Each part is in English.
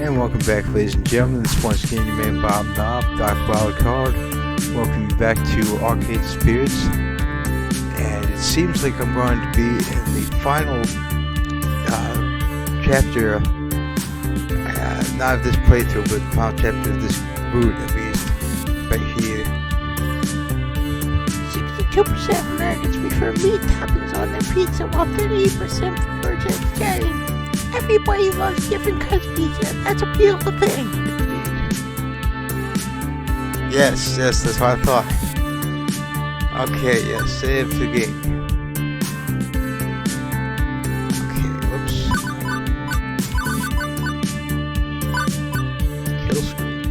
And welcome back, ladies and gentlemen. This once again your man Bob Knob, Doc Wildcard. Welcome you back to Arcade Spirits. And it seems like I'm going to be in the final chapter, not of this playthrough, but the final chapter of this route, at least, right here. 62% Americans prefer meat toppings on their pizza, while 38% prefer vegetarian. Everybody loves different kinds of pizza, and that's a beautiful thing. Yes, that's what I thought. Okay, yes, save the game. Okay, whoops. Kill screen.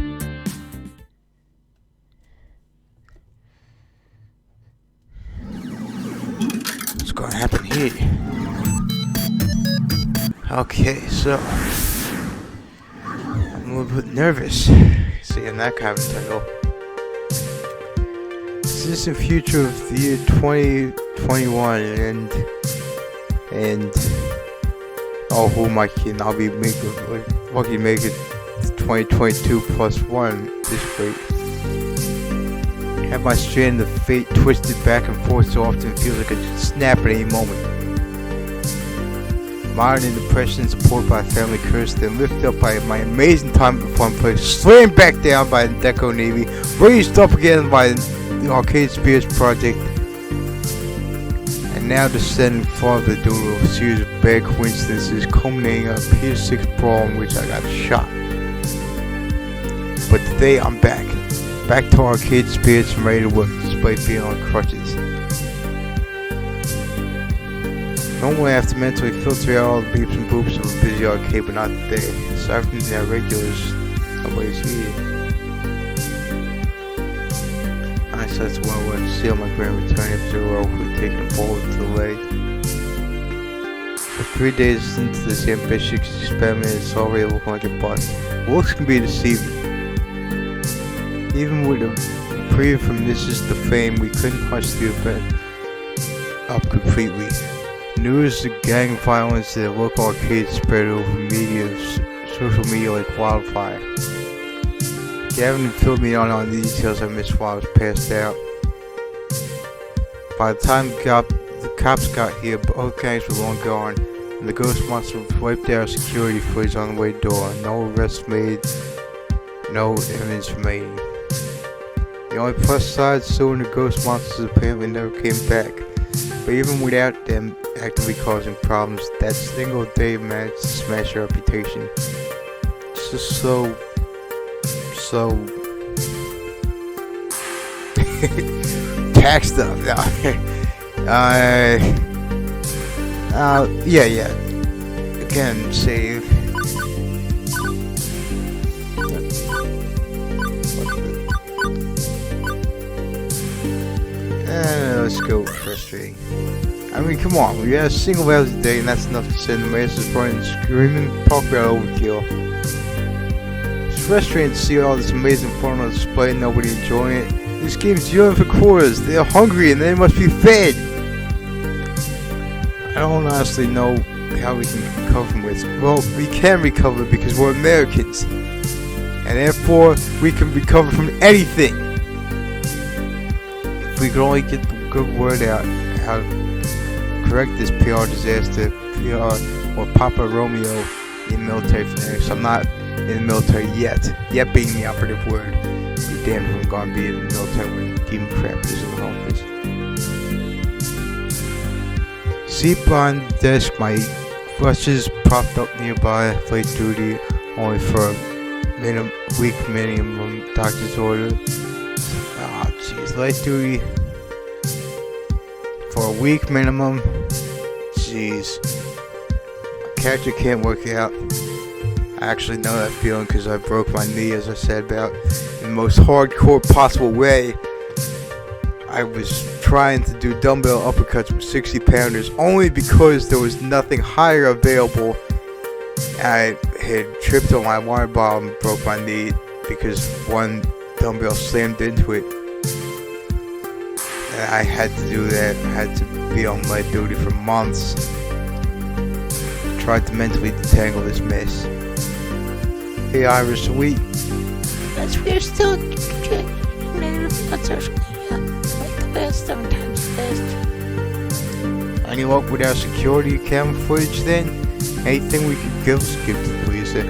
What's going to happen here? Okay, so I'm a little bit nervous seeing that kind of title. This is the future of the year 2021, and oh, who am I kidding? I'll be lucky to make it 2022 plus one this week. Have my strand of fate twisted back and forth so often it feels like it should snap at any moment. Modern and depression, supported by a family curse, then lifted up by my amazing time at fun place, slammed back down by the Deco Navy, raised up again by the Arcade Spirits project, and now descending farther due to a series of bad coincidences, culminating in a PS6 brawl in which I got shot. But today I'm back to Arcade Spirits and ready to work despite being on crutches. Normally I have to mentally filter out all the beeps and boops of a busy arcade, but not today. Aside from the regulars, nobody's here. I said well I to see on my grand return after quickly taking a bullet to the leg. For 3 days into this ambitious experiment, it's already looking like a bust. Looks can be deceiving. Even with a reprieve from This Is the Fame, we couldn't punch the event up completely. News of gang violence at a local arcade spread over social media like wildfire. Gavin filled me in on the details I missed while I was passed out. By the time the cops got here, both gangs were long gone, and the ghost monster wiped out security footage on the way door. No arrests made, no evidence remaining. The only plus side, so the ghost monsters apparently never came back. But even without them actively causing problems, that single day managed to smash your reputation. It's just so tax stuff. Yeah. Again, save. Let's go frustrating. I mean, come on, we had a single hours a day, and that's enough to send the masses running, screaming, talk about overkill. It's frustrating to see all this amazing fun on display and nobody enjoying it. This game's dealing for quarters. They're hungry and they must be fed. I don't honestly know how we can recover from this. Well, we can recover because we're Americans, and therefore we can recover from anything. If we could only get the good word out how to correct this PR disaster, PR or Papa Romeo in military fanatics. I'm not in the military yet being the operative word. Be damned if I'm gonna be in the military when giving crap is in the office. Seat on the desk, my brushes propped up nearby, late duty only for a week minimum doctor's order. Ah, jeez, light duty for a week minimum. Jeez. My character can't work out. I actually know that feeling because I broke my knee, as I said, about in the most hardcore possible way. I was trying to do dumbbell uppercuts with 60 pounders only because there was nothing higher available. I had tripped on my water bottle and broke my knee because one dumbbell slammed into it. And I had to do that. I had to be on light duty for months. I tried to mentally detangle this mess. Hey Iris, we As we're still communicating on social media, like the last 7 times fast. any luck with our security camera footage then? Anything we could give to the police? It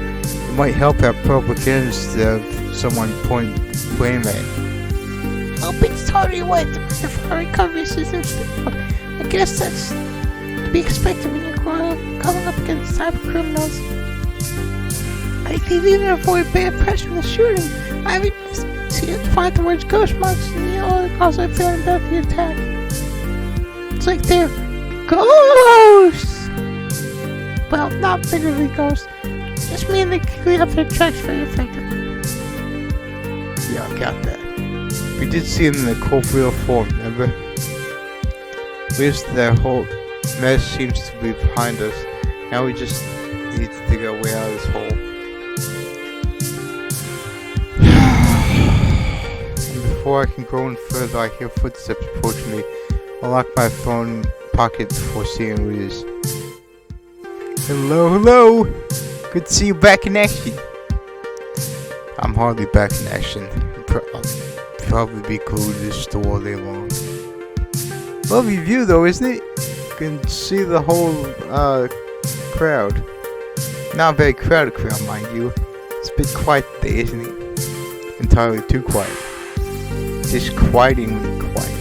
might help our public instead of someone point blame at. Hope it's totally what the recovery recovery system. I guess that's to be expected when you're coming up against cyber criminals. I think they even avoid bad press from the shooting. I haven't seen it find the words ghost monsters in the other calls I found about the attack. It's like they're ghosts! Well, not literally ghosts. Just mean they clean up their tracks very effectively. Yeah, I got that. We did see him in the corporeal form, remember? At least that whole mess seems to be behind us. Now we just need to dig our way out of this hole. And before I can go any further, I hear footsteps approaching me. I lock my phone pocket before seeing who it is. Hello, hello! Good to see you back in action. I'm hardly back in action. I'll probably be glued to this store all day long. Lovely view though, isn't it? You can see the whole crowd. Not a very crowded crowd, mind you. It's a bit quiet today, isn't it? Entirely too quiet. Disquietingly quiet.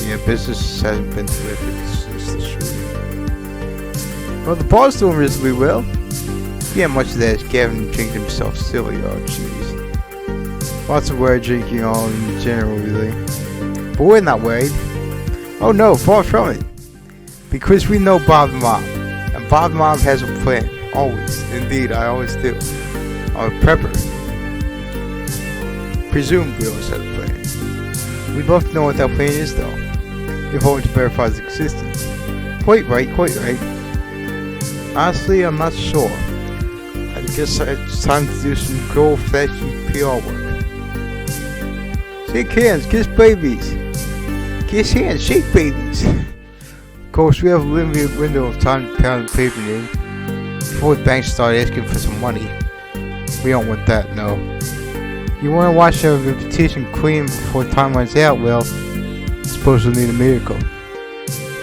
Yeah, business hasn't been terrific since the shooting. Well, the bar's doing reasonably well. Yeah, much of that is Gavin drinking himself silly, oh jeez. Lots of worried drinking all in general, really. But we're not worried. Oh no, far from it. Because we know Bob and Mom. And Bob and Mom has a plan. Always. Indeed, I always do. I'm a prepper. Presume we always have a plan. We'd love to know what that plan is, though. If only to verify its existence. Quite right, quite right. Honestly, I'm not sure. I guess it's time to do some good old-fashioned PR work. Shake hands, kiss babies. Kiss hands, shake babies. Of course, we have a limited window of time to pound the paper in before the banks start asking for some money. We don't want that, no. You want to watch our petition clean before time runs out, well, I suppose we'll need a miracle.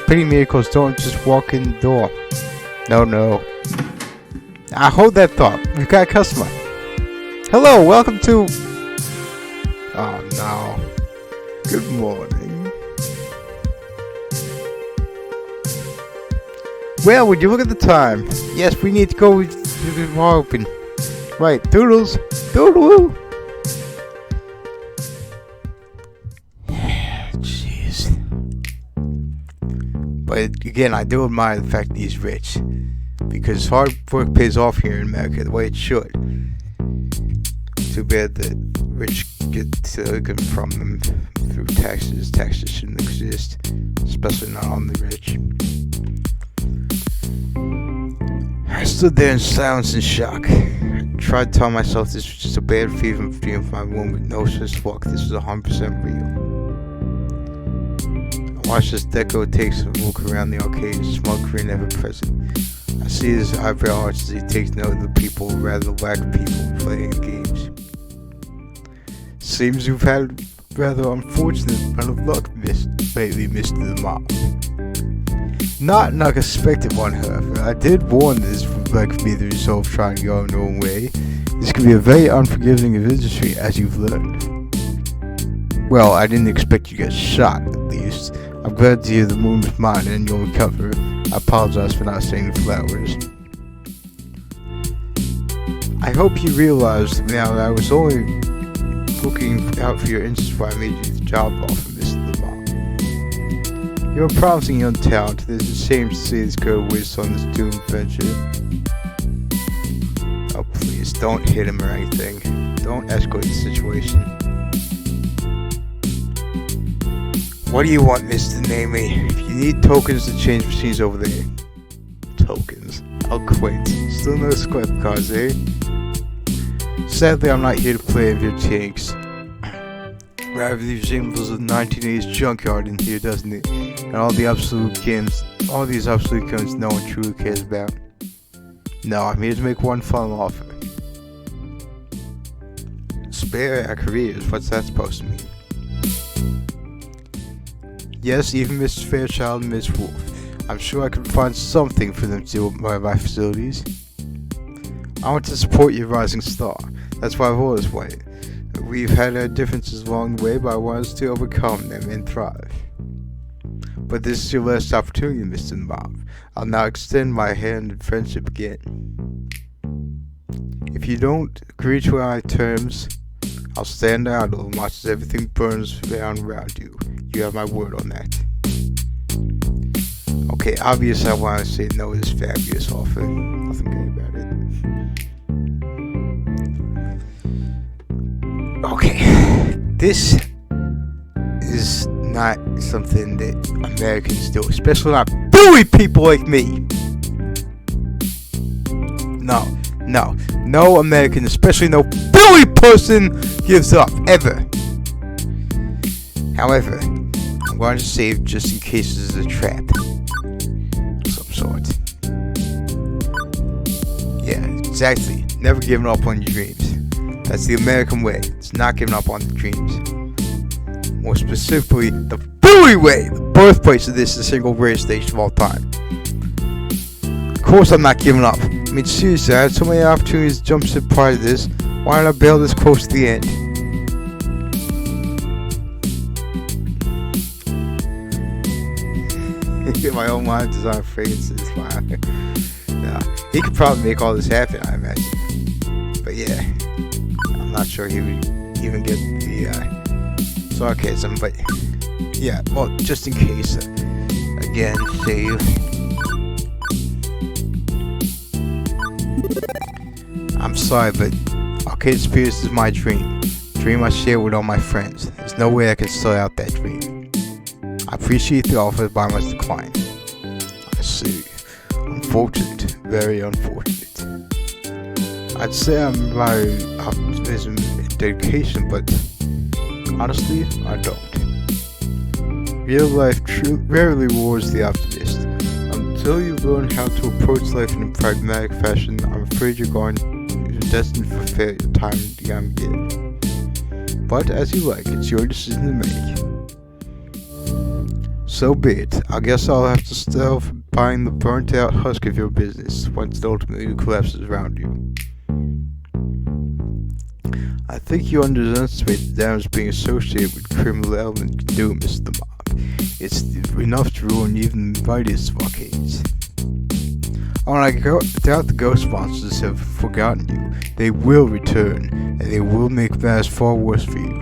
Pretty miracles don't just walk in the door. No, no. I hold that thought. We've got a customer. Hello, welcome to... Oh, no. Good morning. Well, would you look at the time? Yes, we need to go to the bar open. Right, doodles. Doodle. Jeez. But again, I do admire the fact that he's rich. Because hard work pays off here in America the way it should. Too bad the rich get taken from them through taxes. Taxes shouldn't exist, especially not on the rich. I stood there in silence and shock. I tried to tell myself this was just a bad fever dream for my room, but no such luck. This was 100% real. I watched as Deco takes a look around the arcade, smug grin ever present. I see his eyebrow arch as he takes note of the people, or rather the lack of people playing games. Seems you've had rather unfortunate run of luck lately, Mr. Mom. Not an unexpected one, however. I did warn this would likely be the result of trying to go in your own way. This could be a very unforgiving industry, as you've learned. Well, I didn't expect you to get shot, at least. I'm glad to hear the moon is mine and you'll recover. I apologize for not saying the flowers. I hope you realize now that I was only looking out for your interest when I made you the job offer, Mr. Lamont. You're a promising young talent. There's a shame to see this girl waste on this doomed venture. Oh please, don't hit him or anything. Don't escalate the situation. What do you want, Mr. Nami? If you need tokens to change machines over there. Tokens? I'll quit. Still no square cards, eh? Sadly, I'm not here to play with your tanks. Rather resembles a 1980s junkyard in here, doesn't it? And all these absolute games no one truly cares about. No, I'm here to make one final offer. better at careers. What's that supposed to mean? Yes, even Mr. Fairchild and Miss Wolf. I'm sure I can find something for them to do with my facilities. I want to support your rising star. That's why I've always wanted. We've had our differences along the way, but I want us to overcome them and thrive. But this is your last opportunity, Mr. Mob. I'll now extend my hand in friendship again. If you don't agree to our terms, I'll stand idle and watch as everything burns down around you. You have my word on that. Okay, obviously I want to say no to this fabulous offer. Nothing good about it. Okay, this is not something that Americans do, especially not bully people like me. No American, especially no bully person, gives up, ever. However, I'm going to save just in case this is a trap of some sort. Yeah, exactly. Never giving up on your dreams. That's the American way. It's not giving up on the dreams. More specifically, the bully way, the birthplace of this single greatest station of all time. Of course I'm not giving up. I mean, seriously, I had so many opportunities to jump ship part of this. Why did I bail this close to the end? My own mind design fragrances. Wow. Yeah, he could probably make all this happen, I imagine. But yeah, I'm not sure he would even get the sarcasm. But yeah, well, just in case, again, save. I'm sorry, but Arcade Spirits is my dream. Dream I share with all my friends. There's no way I can sell out that dream. I appreciate the offer, but I must decline. I see. Unfortunate. Very unfortunate. I'd say I'm very optimism and dedication, but honestly, I don't. Real life rarely rewards the optimist. Until you learn how to approach life in a pragmatic fashion, I'm afraid you're destined for failure time and time again. But as you like, it's your decision to make. So be it. I guess I'll have to stop buying the burnt out husk of your business once it ultimately collapses around you. I think you underestimate the damage being associated with criminal element can do, Mr. Mob. It's enough to ruin even the mightiest of arcades. Oh, and I doubt the ghost monsters have forgotten you. They will return, and they will make matters far worse for you.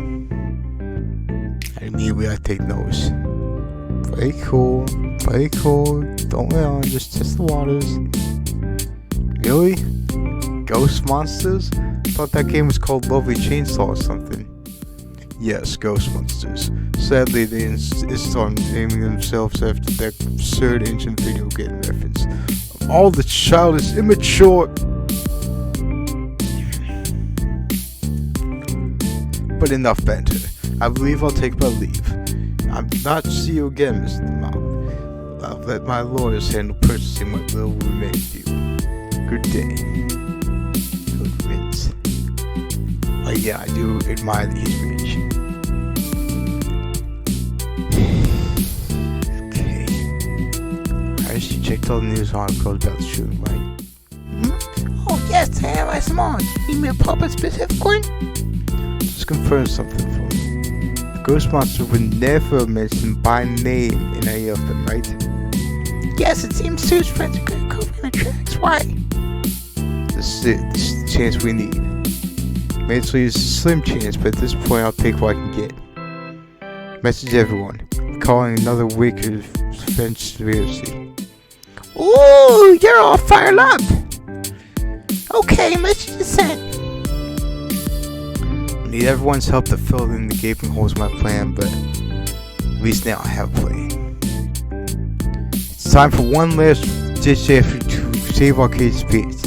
And immediately I take notice. Play cool, don't let on, just test the waters. Really? Ghost monsters? I thought that game was called Lovely Chainsaw or something. Yes, Ghost Monsters. Sadly, they insist on naming themselves after that absurd ancient video game reference. Of all the childish, immature... But enough banter. I believe I'll take my leave. I'm not to see you again, Mr. Mob. I'll let my lawyers handle purchasing what little remains of you. Good day. Good riddance. Oh yeah, I do admire the speech. Okay. I guess you checked all the news articles about the shooting, right? Oh yes, I have. I smart. Need me a proper specific one? Just confirm something for me. The Ghost Monster would never mention by name in any of them, right? Yes, it seems Sue's friends are good at covering the tracks. Why? This is the chance we need. Admittedly, it's a slim chance, but at this point I'll take what I can get. Message everyone. I'm calling another week of conspiracy. Ooh, you're all fired up. Okay, message is sent. I need everyone's help to fill in the gaping holes in my plan, but at least now I have a plan. It's time for one last ditch effort to save Arcade Spirits.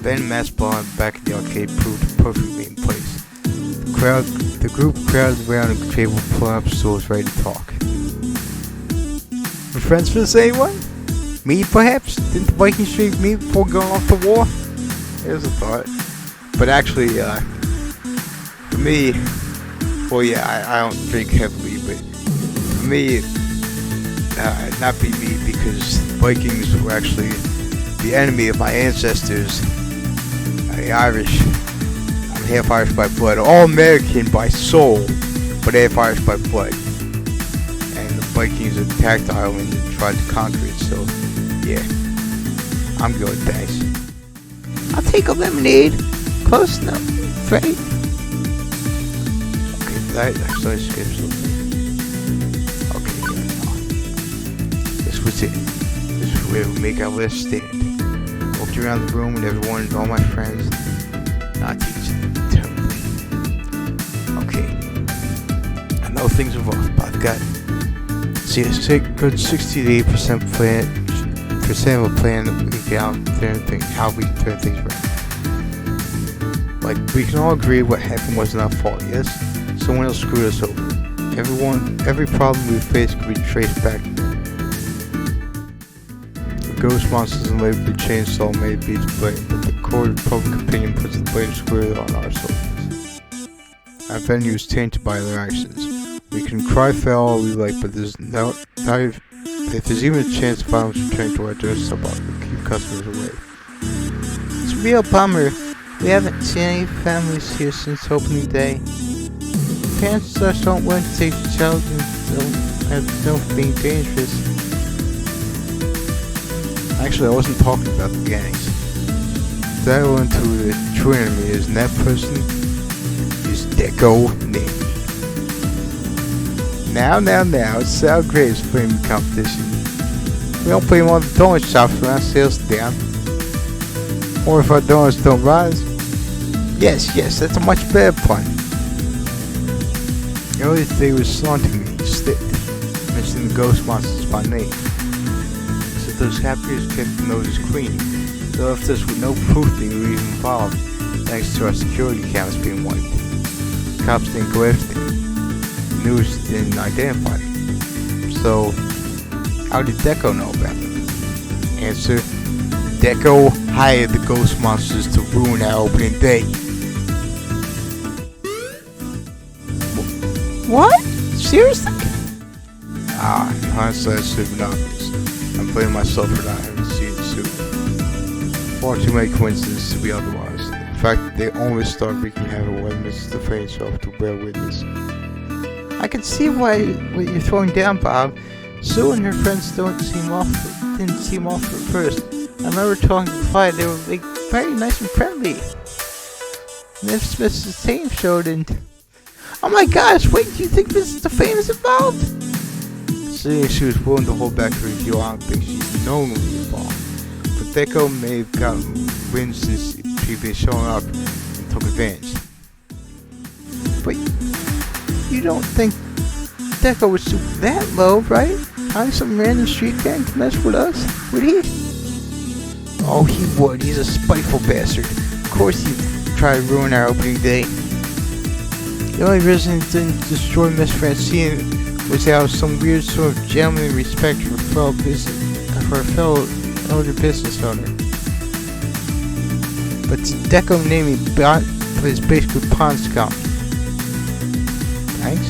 Ben and Matt's bar back in the arcade proved perfectly in place. The group crowded around the table, pulling up stools ready to talk. We're friends for the same one? meat perhaps? Didn't the Vikings drink meat before going off to war? There's a thought. But actually, for me, well, yeah, I don't drink heavily, but for me, not be meat because Vikings were actually the enemy of my ancestors. The Irish. I'm half Irish by blood. All American by soul, but half Irish by blood. And the Vikings attacked the island and tried to conquer it, so yeah. I'm good, thanks. I'll take a lemonade. Close enough, right? Okay, that actually skips something. Okay, this was it. This is where we make our last stand. Walked around the room with everyone and all my friends. Not teaching them. Terribly. Okay. I know things are rough, but I've got see a good 60 to 8% percent of a plan that we can get out there and think how we turn things around. Like, we can all agree what happened wasn't our fault, yes? Someone else screwed us over. Every problem we faced could be traced back to them. The ghost monsters and labor chainsaw may be to blame, but the court of public opinion puts the blame squarely on our soldiers. Our venue is tainted by their actions. We can cry foul all we like, but if there's even a chance of violence returning to our doors, we'll keep customers away. It's a real bummer. We haven't seen any families here since opening day. Parents just don't want to take the children and don't being dangerous. Actually, I wasn't talking about the gangs. That went to the true enemy is, and that person is Deco, Nami. Now, it's our greatest flaming competition. We don't play more than donut shops when our sales are down. Or if our donuts don't rise. Yes, that's a much better pun. Earlier today was saunting me, slipped, mentioning the ghost monsters by name. So those hackers kept the noses clean. They left us with no proof they were even involved, thanks to our security cameras being wiped. Cops didn't go after them. The news didn't identify them. So, how did Deco know about them? Answer: Deco hired the ghost monsters to ruin our opening day. What? Seriously? Honestly, that's super obvious. I'm blaming myself for not having seen it sooner. Far too many coincidences to be otherwise. In fact, they always start wreaking havoc when Mrs. DeFay herself to bear witness. I can see what you're throwing down, Bob. Sue and her friends didn't seem off at first. I remember talking to Clyde, they were like very nice and friendly. And then Mrs. Tame showed and... Oh my gosh, wait, do you think Mrs. DeFay is involved? Seeing she was willing to hold back her review, I don't think she's knowingly involved. But Deco may have gotten wind since she'd been showing up and took advantage. But you don't think Deco would stoop that low, right? Hiring some random street gang to mess with us, would he? Oh, he would. He's a spiteful bastard. Of course he'd try to ruin our opening day. The only reason it didn't destroy Miss Francine was out of some weird sort of gentlemanly respect for a fellow elder business owner. But Deco Nami is basically pawn scum. Thanks.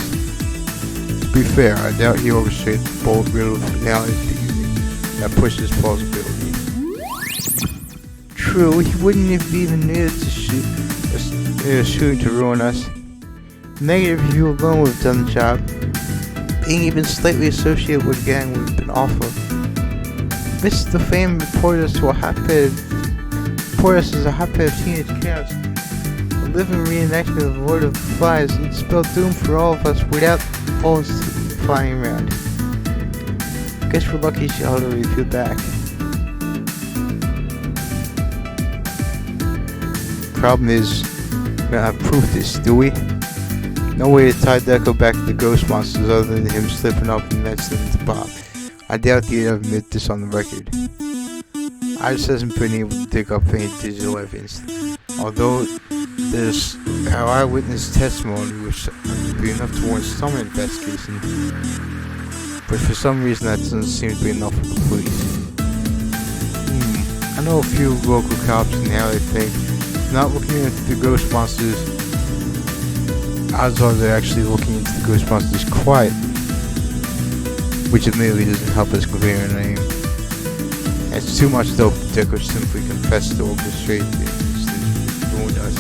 To be fair, I doubt he overstated the bold riddle finale that pushes plausibility. True, he wouldn't have even needed to shoot to ruin us. Negative review alone would have done the job. Being even slightly associated with a gang would have been awful. Mrs. DeFame reported us as a hotbed of teenage chaos. A living reenactment of the Lord of the Flies, and spelled doom for all of us without bullets flying around. Guess we're lucky she held her review back. Problem is, we don't have proof of this, do we? No way to tie Deco back to the ghost monsters other than him slipping up and mentioning to Bob. I doubt he'd ever admit this on the record. I just hasn't been able to dig up any digital evidence. Although there's our eyewitness testimony, which would be enough to warrant some investigation. But for some reason that doesn't seem to be enough for the police. know a few local cops and how they think. Not looking into the ghost monsters. Odds are they're actually looking into the ghost monsters quiet, which admittedly doesn't help us clear a name. It's too much dope. Deco simply confessed to orchestrate things that ruined us.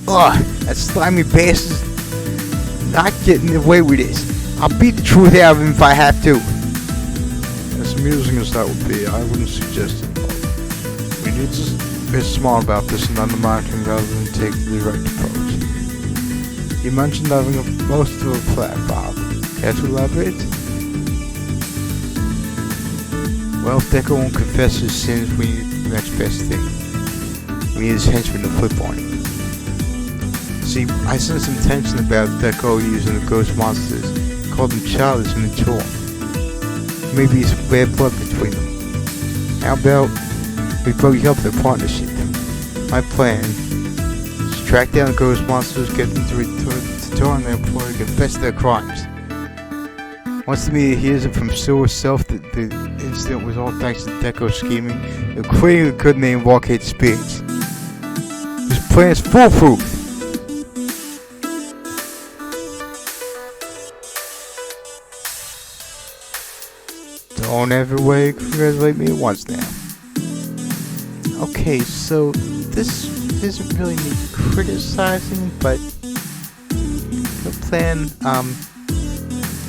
Ugh, that slimy bastard's not getting away with this. I'll beat the truth out of him if I have to. As amusing as that would be, I wouldn't suggest it. We need to be smart about this and undermine him rather than take the direct approach. You mentioned having most of a plan, Bob. Care to elaborate? Well, if Deco won't confess his sins, we need the next best thing. We need his henchmen to flip on him. See, I sense some tension about Deco using the ghost monsters. Called them childish and immature. Maybe some bad blood between them. How about we break up their partnership? My plan is to track down the ghost monsters, get them to return their employer, and confess their crimes. Once the media hears it from Sue herself that the incident was all thanks to Deco's scheming, they'll create a good name of Arcade Spirits. This plan is foolproof! Don't everybody congratulate me once now. Okay, so this isn't really me criticizing, but the plan,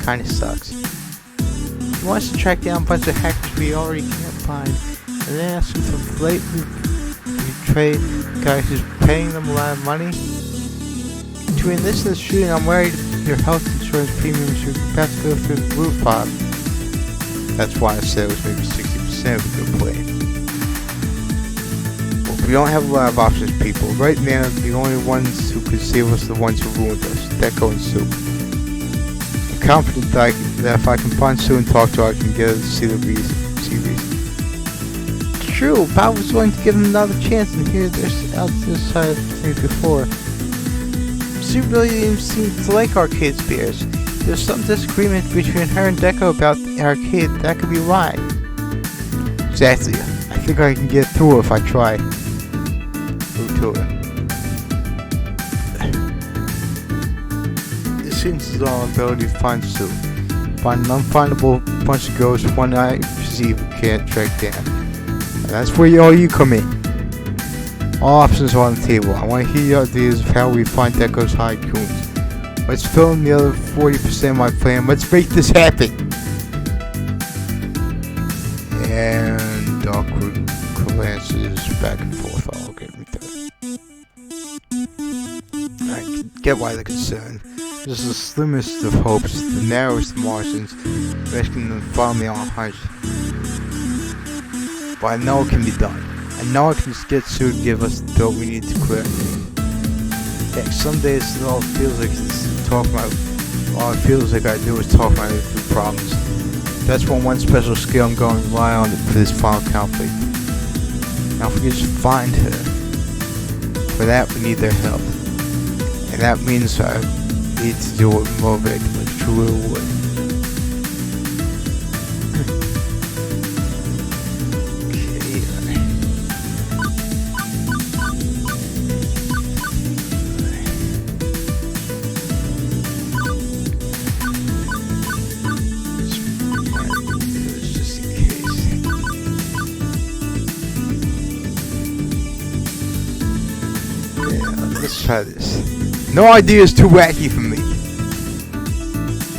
kinda sucks. He wants to track down a bunch of hackers we already can't find, and then ask them to blatantly betray the guy who's paying them a lot of money. Between this and the shooting, I'm worried your health insurance premiums are about to go through the roof, Bob. That's why I said it was maybe 60% of a good plan. Well, we don't have a lot of options, people. Right now, the only ones who could save us are the ones who ruined us, Deco and Sue. I'm confident that if I can find Sue and talk to her, I can get her to see reason. True, Bob was willing to give him another chance and hear this out this side of things before. Sue really didn't seem to like Arcade Spears. There's some disagreement between her and Deco about the arcade. That could be why. Exactly. I think I can get through if I try. Through to her. This hinges on our ability to find Sue. Find an unfindable bunch of ghosts one I perceive we can't track down. And that's where all you come in. All options are on the table. I want to hear your ideas of how we find Deco's high coons. Let's fill in the other 40% of my plan. Let's make this happen. And awkward glances back and forth. All get me through. I can get why they're concerned. This is the slimmest of hopes, the narrowest of margins, rescuing them from me on a hunch. But I know it can be done. I know I can just get Sue to give us the dope we need to clear. Heck, some days it all feels like all it feels like I do is talk my way through problems. That's one special skill I'm going to rely on for this final conflict. Now if we can just find her, for that we need their help. And that means I need to do it more regularly, truly would. Let's try this. No idea is too wacky for me.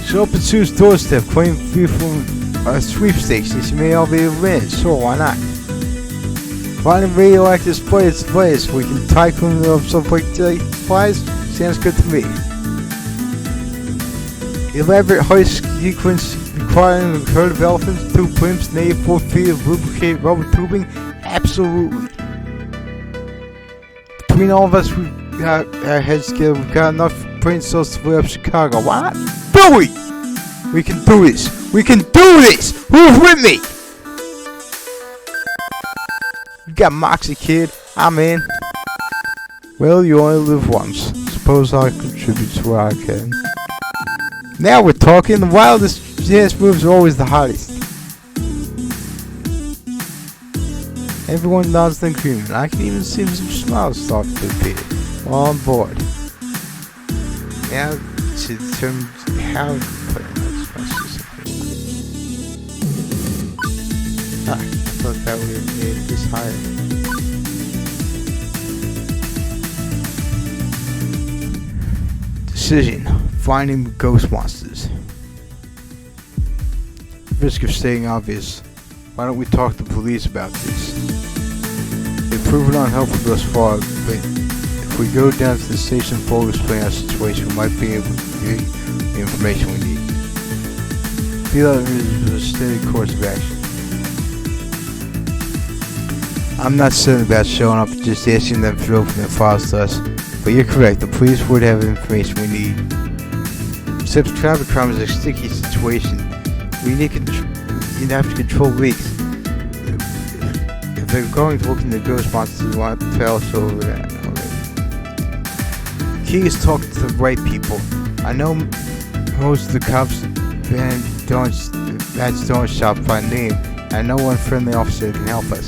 Show up at Sue's doorstep, claim free from sweepstakes, and she may all be a win. Sure, why not? Find a radioactive place we can tycoon up some supplies. Sounds good to me. Elaborate heist sequence requiring a herd of elephants, 2 blimps, native 4 feet of lubricated rubber tubing. Absolutely. Between all of us, we got our heads together. We've got enough brain cells to flare up Chicago. Why not? Do it! We can do this! We can do this! Who's with me? You got Moxie, kid. I'm in. Well, you only live once. Suppose I contribute to what I can. Now we're talking. The wildest dance moves are always the hottest. Everyone nods in agreement. I can even see some smiles start to appear. All on board. Now to determine how to put in those messages. I thought that would have made this higher. Decision. Finding ghost monsters. Risk of staying obvious. Why don't we talk to the police about this? They've proven unhelpful thus far, but if we go down to the station and explain our situation, we might be able to get the information we need. I feel that there is a steady course of action. I'm not certain about showing up and just asking them to open their files to us, but you're correct, the police would have the information we need. Except traffic crime is a sticky situation. You'd have to control leaks. If they're going to look into ghost monsters, they want to tell us over that already. Key is talking to the right people. I know most of the cops that's don't shop by name. I know one friendly officer can help us.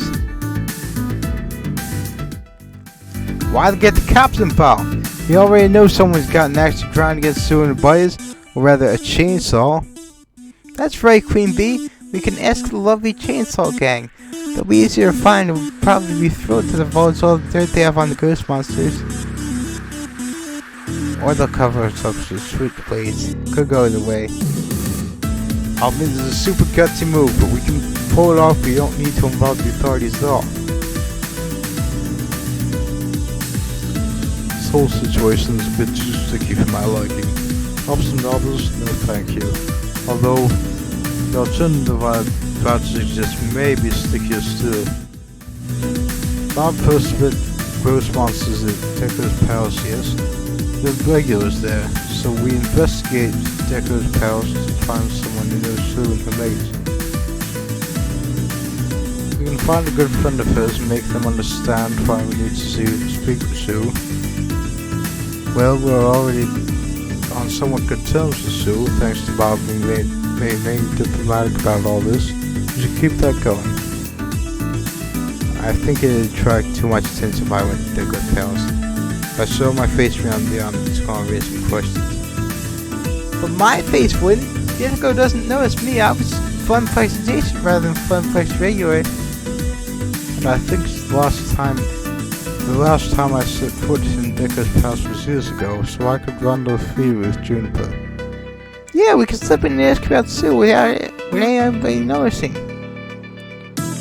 Why get the cops involved? You already know someone's got an axe to grind against Sue and the buyers, or rather a chainsaw. That's right, Queen Bee. We can ask the lovely chainsaw gang. They'll be easier to find and will probably be thrilled to divulge all the dirt they have on the ghost monsters. Or they'll cover us up with switchblades. Could go either way. I'll admit this is a super gutsy move, but we can pull it off. We don't need to involve the authorities at all. This whole situation is a bit too sticky for my liking. Ups and doubles, no thank you. Although, the alternative I'm about to suggest may be stickier still. Bob first bit ghost monsters at Deco's Palace, yes. There are regulars there, so we investigate Deco's Palace to find someone who knows Sue and her mates. We can find a good friend of hers and make them understand why we need to speak with Sue. Well, we're already on somewhat good terms with Sue, thanks to Bob being made diplomatic about all this. We should keep that going. I think it would attract too much attention if I went to Deco's Palace. If I show my face around there, it's going to raise some questions. But my face wouldn't. Deco doesn't notice me. I was fun place adjacent rather than fun place regular. And I think the last time I set foot in Deco's Palace was years ago, so I could rendezvous with Juniper. Yeah, we could slip in and ask about Sue without anybody noticing.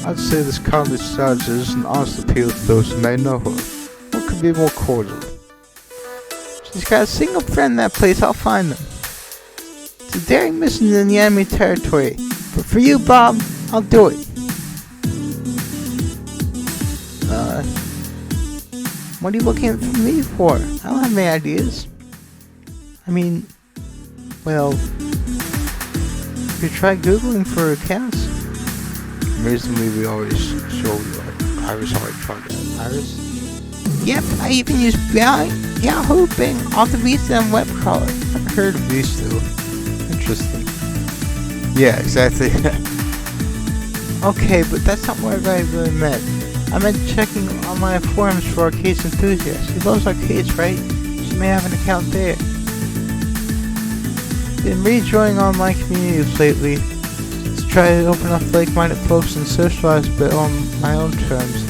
I'd say this college strategy is an honest appeal to those who may know her. What could be more cordial? She's got a single friend in that place, I'll find them. It's a daring mission in the enemy territory, but for you, Bob, I'll do it. What are you looking for me for? I don't have any ideas. I mean, well, you could try Googling for accounts. Amazingly, we always show Iris already tried that. Iris? Yep, I even use Yahoo, Bing, all the Vista and web crawler. I've heard of these two. Interesting. Yeah, exactly. Okay, but that's not what I really meant. I meant checking online forums for arcades enthusiasts. She loves arcades, right? She may have an account there. Been rejoining online communities lately. Let's try to open up like-minded folks and socialize a bit on my own terms.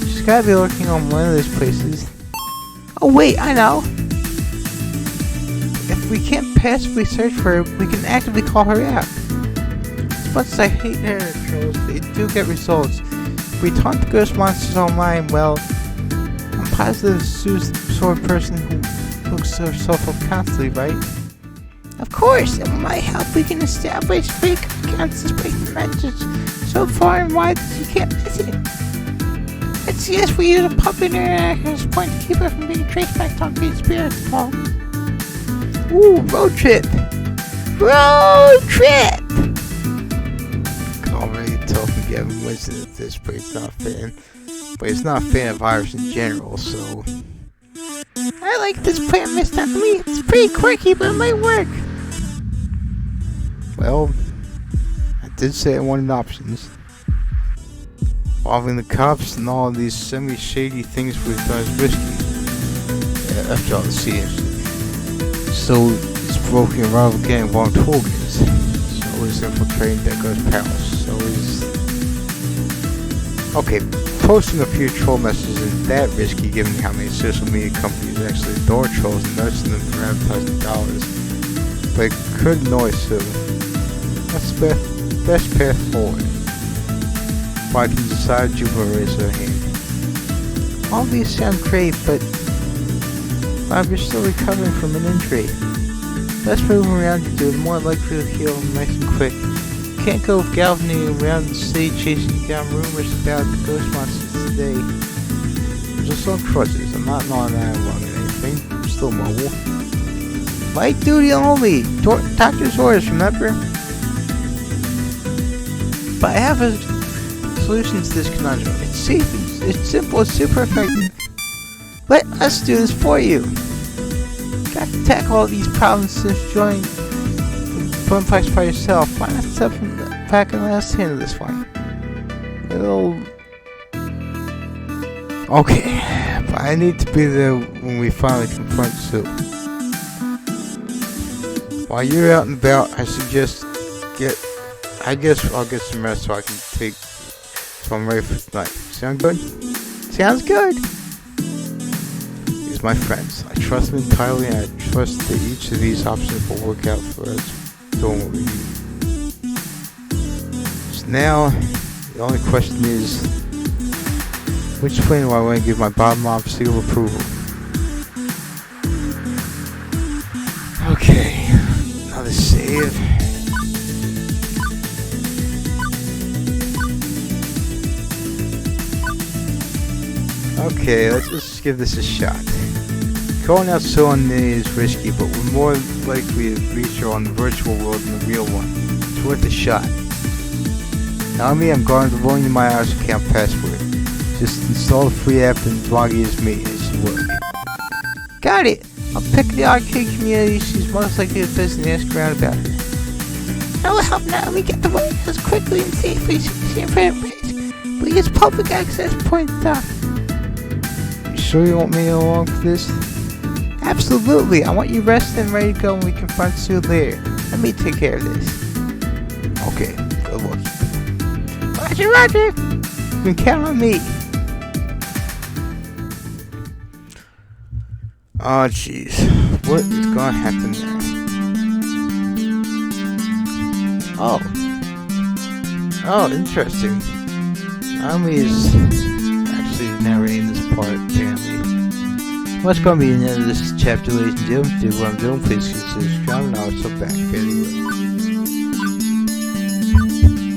She's gotta be lurking on one of those places. Oh wait, I know! If we can't passively search for her, we can actively call her out. As much as I hate internet trolls, they do get results. If we taunt the ghost monsters online, well, I'm positive Sue's the sort of person who looks herself up constantly, right? Of course, it might help we can establish fake accounts displaying the message so far and wide that you can't miss it. I'd suggest we use a puppet interactor's point to keep her from being traced back to Talking Spirits, Paul. Ooh, road trip! Road trip! Already talking Gavin Winston at this, but it's not a fan. But it's not a fan of Iris in general, so... I like this plan, Miss Nami. It's pretty quirky, but it might work. Well, I did say I wanted options. involving the cops and all these semi-shady things we've done is risky. Yeah, after all the scenes. So it's broken around again while talking. So he's infiltrating Deco's palace. So he's... Okay, posting a few troll messages isn't that risky given how many social media companies actually adore trolls and nurture them for advertising dollars. But it could annoy Sue. That's the best path forward. If I can decide to raise her hand. All these sound great, but Bob, you're still recovering from an injury. Less moving around you do, the more likely to heal nice and quick. You can't go galvanizing around the city chasing down rumors about the ghost monsters today. There's also on crutches. I'm not gnawing at wrong or anything. I'm still mobile. Light duty only! Doctor's orders, remember? But I have a solution to this conundrum. It's safe, it's simple, it's super effective. Let us do this for you. Got to tackle all these problems since joining the fun fights by yourself. Why not step back and let us handle this one? Okay, but I need to be there when we finally confront Sue. While you're out and about, I suggest I guess I'll get some rest so I can so I'm ready for tonight. Sound good? Sounds good! These are my friends. I trust them entirely and I trust that each of these options will work out for us doing what we need. So now, the only question is, which plan do I want to give my bottom line seal of approval? Okay, another save. Okay, let's just give this a shot. Calling out Sue on Nini is risky, but we're more likely to reach her on the virtual world than the real one. It's worth a shot. Nami, I'm going to loan you my Irish account password. Just install the free app and log in as me. It should work. Got it! I'll pick the arcade community. She's most likely to visit and ask around about her. I will help Nami get the way as quickly and safely as she can for her place. We use public access point stuff. You sure you want me along for this? Absolutely. I want you rested and ready to go when we confront Sue later. Let me take care of this. Okay, good luck. Roger, Roger. You can count on me. Oh jeez, what is gonna happen now? Oh, interesting. Nami is actually narrating this part, apparently. What's gonna be the end of this chapter, ladies and gentlemen? Do what I'm doing, please consider subscribing, and I'll be back.